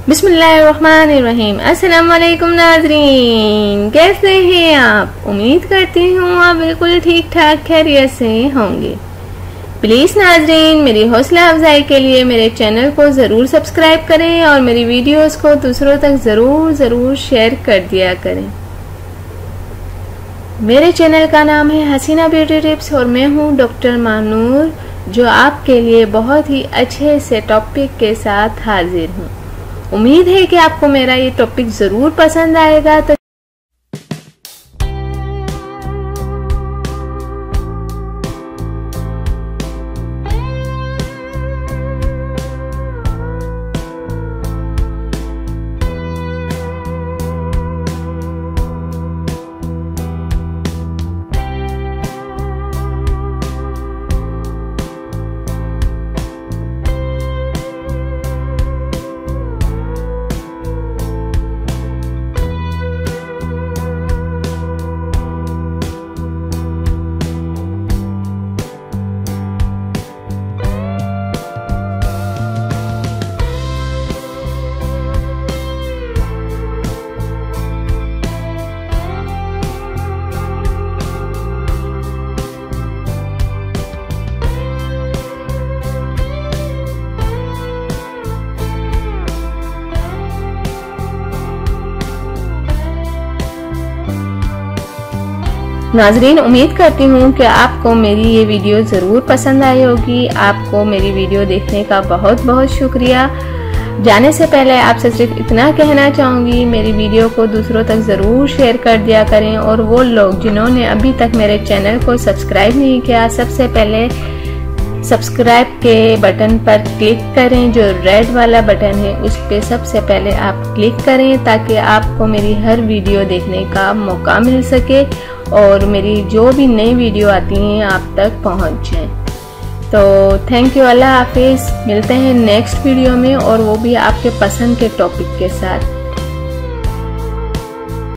बिस्मिल्लाहिर्रहमानिर्रहीम। अस्सलाम वालेकुम नाज़रीन, कैसे हैं आप? उम्मीद करती हूँ आप बिल्कुल ठीक ठाक खैरियत से होंगे। प्लीज़ नाज़रीन, मेरी हौसला अफजाई के लिए मेरे चैनल को ज़रूर सब्सक्राइब करें और मेरी वीडियोस को दूसरों तक ज़रूर शेयर कर दिया करें। मेरे चैनल का नाम है हसीना ब्यूटी टिप्स और मैं हूँ डॉक्टर मानूर, जो आपके लिए बहुत ही अच्छे से टॉपिक के साथ हाजिर हूँ। उम्मीद है कि आपको मेरा ये टॉपिक ज़रूर पसंद आएगा। तो नाजरीन, उम्मीद करती हूँ कि आपको मेरी ये वीडियो ज़रूर पसंद आई होगी। आपको मेरी वीडियो देखने का बहुत शुक्रिया। जाने से पहले आपसे सिर्फ इतना कहना चाहूँगी, मेरी वीडियो को दूसरों तक ज़रूर शेयर कर दिया करें। और वो लोग जिन्होंने अभी तक मेरे चैनल को सब्सक्राइब नहीं किया, सबसे पहले सब्सक्राइब के बटन पर क्लिक करें। जो रेड वाला बटन है उस पर सबसे पहले आप क्लिक करें, ताकि आपको मेरी हर वीडियो देखने का मौका मिल सके और मेरी जो भी नई वीडियो आती हैं आप तक पहुंच जाए। तो थैंक यू, अल्लाह हाफिज़। मिलते हैं नेक्स्ट वीडियो में और वो भी आपके पसंद के टॉपिक के साथ।